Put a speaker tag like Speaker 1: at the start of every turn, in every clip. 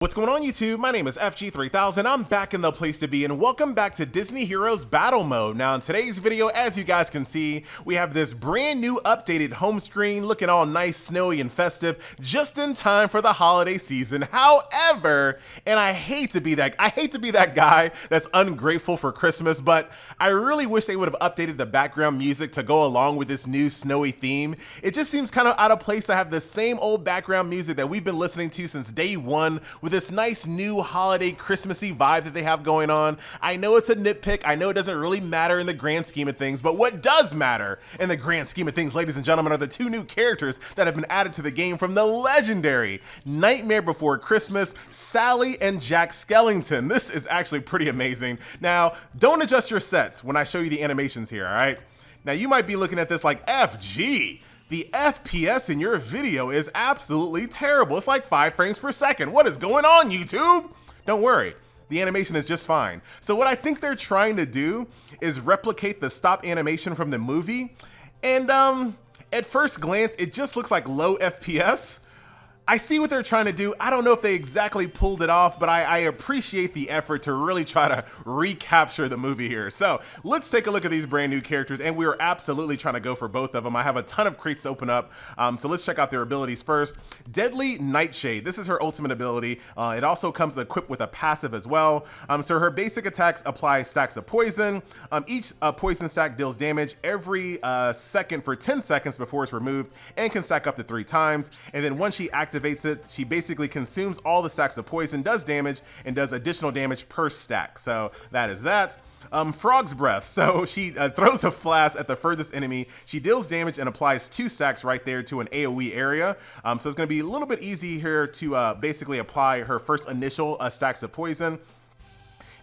Speaker 1: What's going on YouTube? My name is FG3000. I'm back in the place to be and welcome back to Disney Heroes Battle Mode. Now in today's video, as you guys can see, we have this brand new updated home screen looking all nice, snowy, and festive just in time for the holiday season. However, and I hate to be that guy that's ungrateful for Christmas, but I really wish they would have updated the background music to go along with this new snowy theme. It just seems kind of out of place to have the same old background music that we've been listening to since day one with this nice new holiday Christmassy vibe that they have going on. I know it's a nitpick. I know it doesn't really matter in the grand scheme of things, but what does matter in the grand scheme of things, ladies and gentlemen, are the two new characters that have been added to the game from the legendary Nightmare Before Christmas, Sally and Jack Skellington. This is actually pretty amazing. Now, don't adjust your sets when I show you the animations here, all right? Now, you might be looking at this like, FG, the FPS in your video is absolutely terrible. It's like 5 frames per second. What is going on, YouTube? Don't worry, the animation is just fine. So what I think they're trying to do is replicate the stop animation from the movie. And at first glance, it just looks like low FPS. I see what they're trying to do. I don't know if they exactly pulled it off, but I appreciate the effort to really try to recapture the movie here. So let's take a look at these brand new characters, and we are absolutely trying to go for both of them. I have a ton of crates to open up, so let's check out their abilities first. Deadly Nightshade, this is her ultimate ability. It also comes equipped with a passive as well. So her basic attacks apply stacks of poison. Each poison stack deals damage every second for 10 seconds before it's removed and can stack up to 3 times. And then once she activates it, she basically consumes all the stacks of poison, does damage, and does additional damage per stack. So that is that. Frog's Breath. So she throws a flask at the furthest enemy. She deals damage and applies 2 stacks right there to an AoE area. So it's going to be a little bit easy here to basically apply her first initial stacks of poison.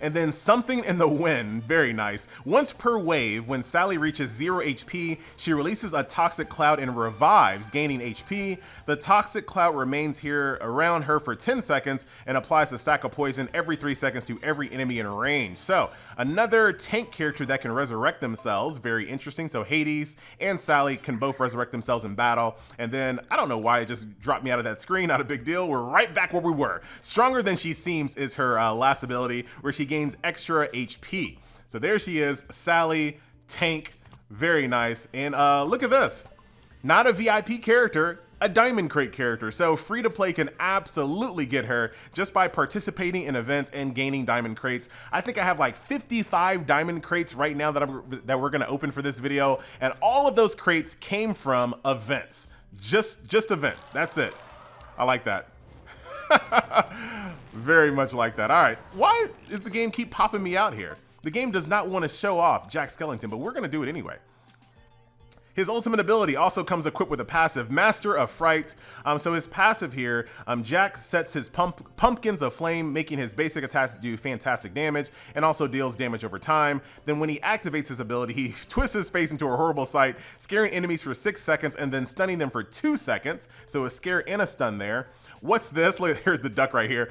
Speaker 1: And then Something in the Wind, very nice. Once per wave, when Sally reaches 0 HP, she releases a toxic cloud and revives, gaining HP. The toxic cloud remains here around her for 10 seconds and applies a stack of poison every 3 seconds to every enemy in range. So another tank character that can resurrect themselves, very interesting. So Hades and Sally can both resurrect themselves in battle. And then, I don't know why it just dropped me out of that screen, not a big deal. We're right back where we were. Stronger Than She Seems is her last ability, where she gains extra HP. So there she is, Sally, tank, very nice. And look at this, not a VIP character, a diamond crate character. So free to play can absolutely get her just by participating in events and gaining diamond crates. I think I have like 55 diamond crates right now that we're gonna open for this video, and all of those crates came from events, just events. That's it. I like that. Very much like that. All right, why does the game keep popping me out here? The game does not want to show off Jack Skellington, but we're gonna do it anyway. His ultimate ability also comes equipped with a passive, Master of Fright. So his passive here, Jack sets his pumpkins aflame, making his basic attacks do fantastic damage and also deals damage over time. Then when he activates his ability, he twists his face into a horrible sight, scaring enemies for 6 seconds and then stunning them for 2 seconds. So a scare and a stun there. What's this? Look, here's the duck right here.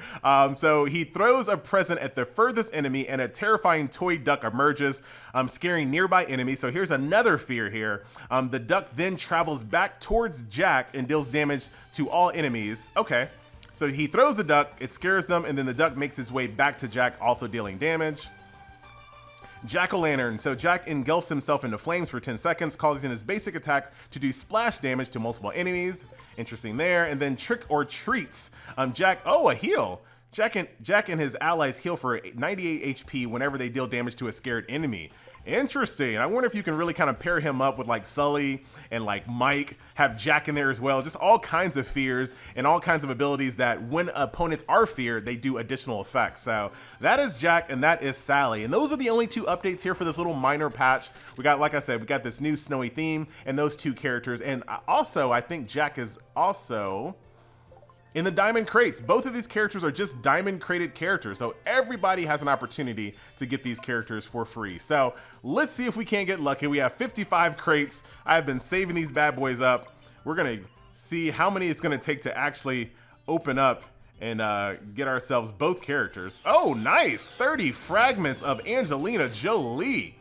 Speaker 1: So he throws a present at the furthest enemy and a terrifying toy duck emerges, scaring nearby enemies. So here's another fear here. The duck then travels back towards Jack and deals damage to all enemies. Okay, so he throws the duck, it scares them, and then the duck makes its way back to Jack, also dealing damage. Jack-o'-lantern. So Jack engulfs himself into flames for 10 seconds, causing his basic attack to do splash damage to multiple enemies. Interesting there. And then Trick or Treats. Jack, oh, a heal. Jack and his allies heal for 98 HP whenever they deal damage to a scared enemy. Interesting. I wonder if you can really kind of pair him up with like Sully and like Mike, have Jack in there as well. Just all kinds of fears and all kinds of abilities that when opponents are feared, they do additional effects. So that is Jack and that is Sally. And those are the only 2 updates here for this little minor patch. We got, like I said, we got this new snowy theme and those 2 characters. And also, I think Jack is also in the diamond crates. Both of these characters are just diamond crated characters, so everybody has an opportunity to get these characters for free. So let's see if we can't get lucky. We have 55 crates. I've been saving these bad boys up. We're gonna see how many it's gonna take to actually open up and get ourselves both characters. Oh, nice, 30 fragments of Angelina Jolie.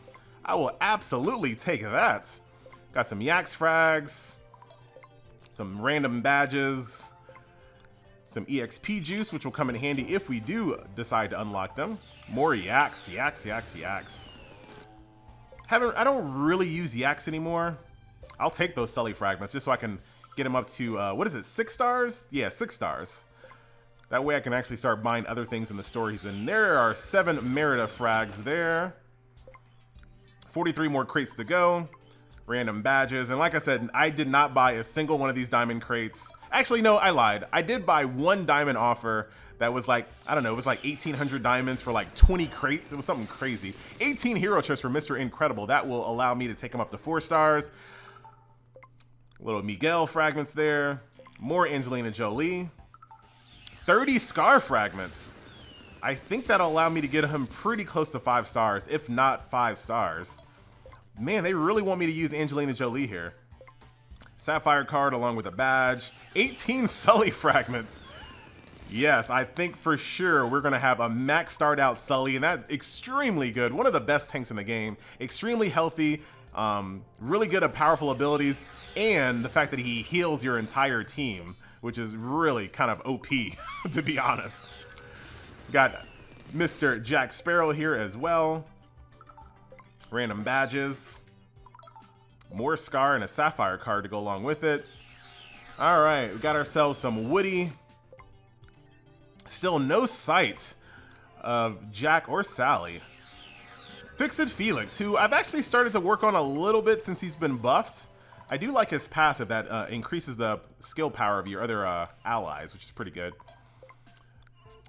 Speaker 1: I will absolutely take that. Got some Yaks frags, some random badges. Some EXP juice, which will come in handy if we do decide to unlock them. More yaks. I don't really use yaks anymore. I'll take those Sully fragments just so I can get him up to, what is it, 6 stars? Yeah, 6 stars. That way I can actually start buying other things in the stories. And there are 7 Merida frags there. 43 more crates to go. Random badges. And like I said, I did not buy a single one of these diamond crates. Actually, no, I lied. I did buy 1 diamond offer that was like, I don't know, it was like 1,800 diamonds for like 20 crates. It was something crazy. 18 hero chips for Mr. Incredible. That will allow me to take him up to 4 stars. Little Miguel fragments there. More Angelina Jolie. 30 Scar fragments. I think that'll allow me to get him pretty close to 5 stars, if not 5 stars. Man, they really want me to use Angelina Jolie here. Sapphire card along with a badge. 18 Sully fragments. Yes, I think for sure we're going to have a max start out Sully, and that's extremely good. One of the best tanks in the game. Extremely healthy. Really good at powerful abilities, and the fact that he heals your entire team, which is really kind of OP, to be honest. Got Mr. Jack Sparrow here as well. Random badges. More Scar and a Sapphire card to go along with it. All right, we got ourselves some Woody. Still no sight of Jack or Sally. Fix-It Felix, who I've actually started to work on a little bit since he's been buffed. I do like his passive that increases the skill power of your other allies, which is pretty good.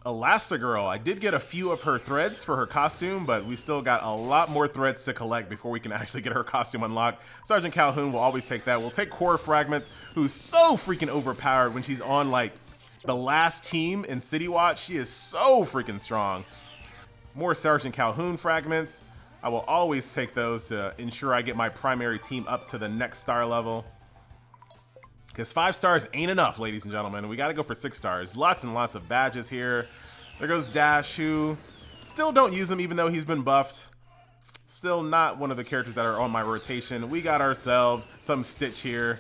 Speaker 1: Elastigirl, I did get a few of her threads for her costume, but we still got a lot more threads to collect before we can actually get her costume unlocked. Sergeant Calhoun will always take that. We'll take Core Fragments, who's so freaking overpowered when she's on like the last team in City Watch. She is so freaking strong. More Sergeant Calhoun fragments. I will always take those to ensure I get my primary team up to the next star level. Because 5 stars ain't enough, ladies and gentlemen. We got to go for 6 stars. Lots and lots of badges here. There goes Dash, who still don't use him even though he's been buffed. Still not one of the characters that are on my rotation. We got ourselves some Stitch here,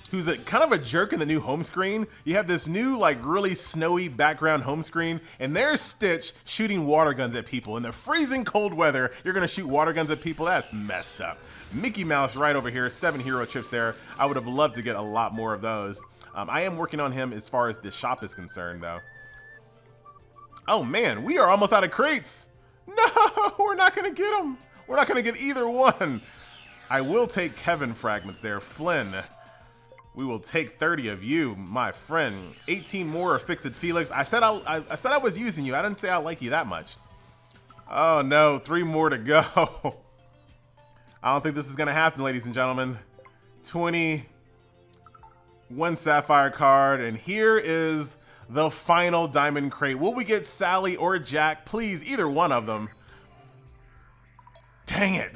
Speaker 1: who's kind of a jerk in the new home screen. You have this new, like, really snowy background home screen, and there's Stitch shooting water guns at people. In the freezing cold weather, you're gonna shoot water guns at people? That's messed up. Mickey Mouse right over here, 7 hero chips there. I would have loved to get a lot more of those. I am working on him as far as the shop is concerned, though. Oh man, we are almost out of crates. No, we're not gonna get them. We're not gonna get either one. I will take Kevin fragments there. Flynn. We will take 30 of you, my friend. 18 more of Fix-It Felix. I said I was using you. I didn't say I like you that much. Oh no, 3 more to go. I don't think this is gonna happen, ladies and gentlemen. 20, 1 Sapphire card, and here is the final diamond crate. Will we get Sally or Jack? Please, either one of them. Dang it.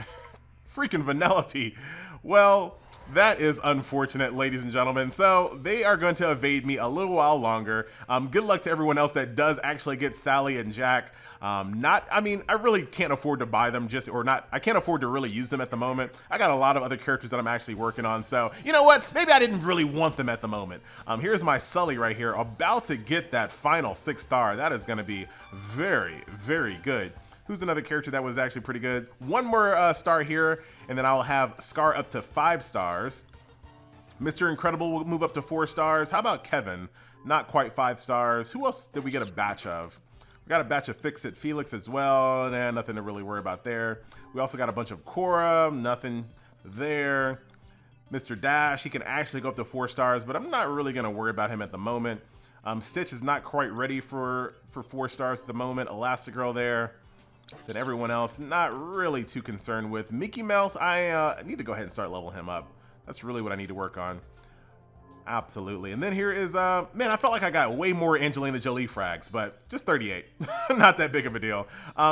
Speaker 1: Freaking Vanellope. Well, that is unfortunate, ladies and gentlemen. So they are going to evade me a little while longer. Good luck to everyone else that does actually get Sally and Jack. I mean, I really can't afford to buy them I can't afford to really use them at the moment. I got a lot of other characters that I'm actually working on. So you know what? Maybe I didn't really want them at the moment. Here's my Sully right here, about to get that final 6 star. That is going to be very, very good. Who's another character that was actually pretty good? 1 more star here, and then I'll have Scar up to 5 stars. Mr. Incredible will move up to 4 stars. How about Kevin? Not quite 5 stars. Who else did we get a batch of? We got a batch of Fix-It Felix as well. Nah, nothing to really worry about there. We also got a bunch of Cora. Nothing there. Mr. Dash, he can actually go up to 4 stars, but I'm not really going to worry about him at the moment. Stitch is not quite ready for 4 stars at the moment. Elastigirl there. Then everyone else, not really too concerned with. Mickey Mouse, I need to go ahead and start leveling him up. That's really what I need to work on. Absolutely. And then here is, man, I felt like I got way more Angelina Jolie frags, but just 38. Not that big of a deal.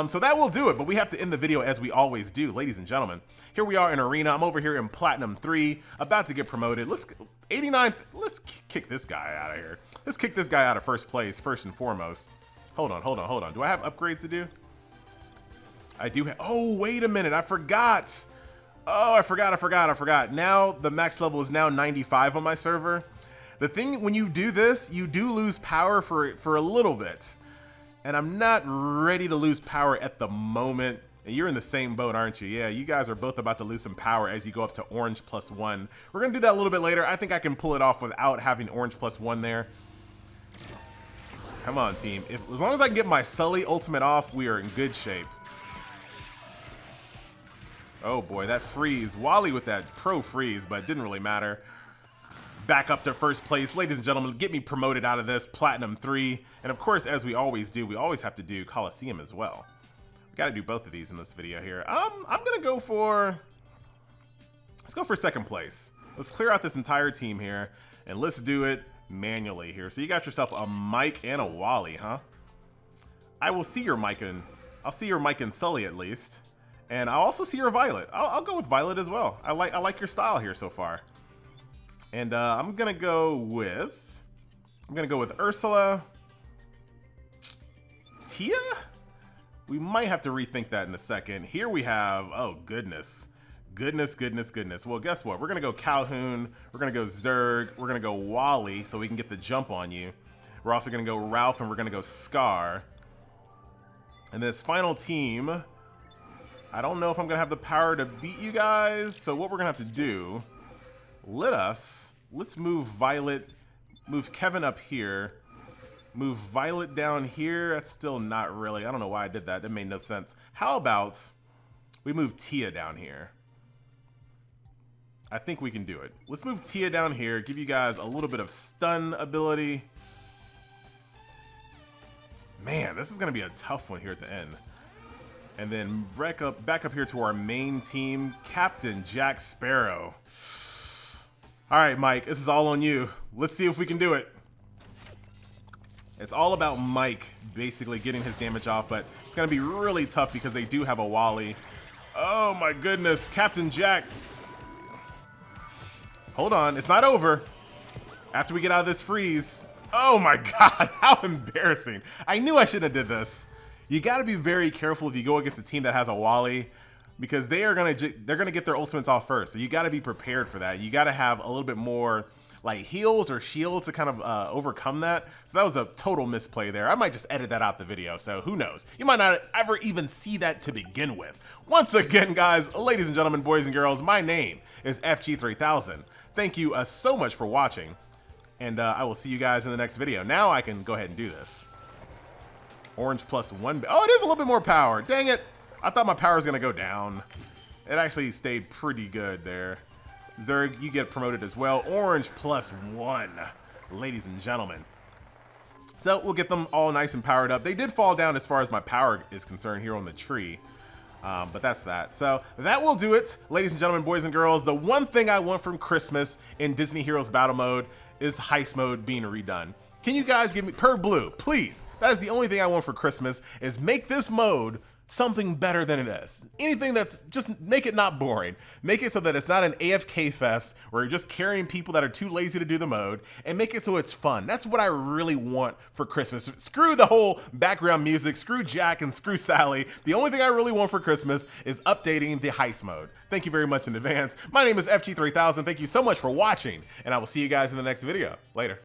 Speaker 1: So that will do it, but we have to end the video as we always do, ladies and gentlemen. Here we are in Arena. I'm over here in Platinum 3, about to get promoted. 89th, let's kick this guy out of here. Let's kick this guy out of first place, first and foremost. Hold on. Do I have upgrades to do? I do have, oh, wait a minute, I forgot. Oh, I forgot. Now the max level is now 95 on my server. The thing, when you do this, you do lose power for a little bit. And I'm not ready to lose power at the moment. And you're in the same boat, aren't you? Yeah, you guys are both about to lose some power as you go up to orange +1. We're gonna do that a little bit later. I think I can pull it off without having orange +1 there. Come on, team. As long as I can get my Sully ultimate off, we are in good shape. Oh boy, that freeze. Wally with that pro freeze, but it didn't really matter. Back up to first place. Ladies and gentlemen, get me promoted out of this. Platinum 3. And of course, as we always do, we always have to do Coliseum as well. We gotta do both of these in this video here. I'm gonna go for... Let's go for second place. Let's clear out this entire team here, and let's do it manually here. So you got yourself a Mike and a Wally, huh? I will see your Mike and... I'll see your Mike and Sully at least. And I'll also see your Violet. I'll go with Violet as well. I like your style here so far. And I'm gonna go with Ursula. Tia? We might have to rethink that in a second. Here we have, oh goodness. Goodness. Well, guess what? We're gonna go Calhoun, we're gonna go Zurg, we're gonna go Wally so we can get the jump on you. We're also gonna go Ralph and we're gonna go Scar. And this final team, I don't know if I'm gonna have the power to beat you guys, so what we're gonna have to do, let's move Violet, move Kevin up here, move Violet down here. That's still not really, I don't know why I did that. That made no sense. How about we move Tia down here? I think we can do it. Let's move Tia down here, give you guys a little bit of stun ability. Man, this is gonna be a tough one here at the end. And then back up here to our main team, Captain Jack Sparrow. All right, Mike, this is all on you. Let's see if we can do it. It's all about Mike basically getting his damage off, but it's gonna be really tough because they do have a Wally. Oh my goodness, Captain Jack. Hold on, it's not over. After we get out of this freeze. Oh my God, how embarrassing. I knew I shouldn't have did this. You gotta be very careful if you go against a team that has a Wally, because they're gonna get their ultimates off first. So you gotta be prepared for that. You gotta have a little bit more like heals or shields to kind of overcome that. So that was a total misplay there. I might just edit that out the video, so who knows? You might not ever even see that to begin with. Once again, guys, ladies and gentlemen, boys and girls, my name is FG3000. Thank you so much for watching, and I will see you guys in the next video. Now I can go ahead and do this. Orange +1. Oh, it is a little bit more power. Dang it. I thought my power was going to go down. It actually stayed pretty good there. Zurg, you get promoted as well. Orange +1, ladies and gentlemen. So we'll get them all nice and powered up. They did fall down as far as my power is concerned here on the tree. But that's that. So that will do it, ladies and gentlemen, boys and girls. The one thing I want from Christmas in Disney Heroes Battle Mode is Heist Mode being redone. Can you guys give me, per blue, please? That is the only thing I want for Christmas, is make this mode something better than it is. Anything that's, just make it not boring. Make it so that it's not an AFK fest where you're just carrying people that are too lazy to do the mode, and make it so it's fun. That's what I really want for Christmas. Screw the whole background music, screw Jack and screw Sally. The only thing I really want for Christmas is updating the heist mode. Thank you very much in advance. My name is FG3000. Thank you so much for watching, and I will see you guys in the next video. Later.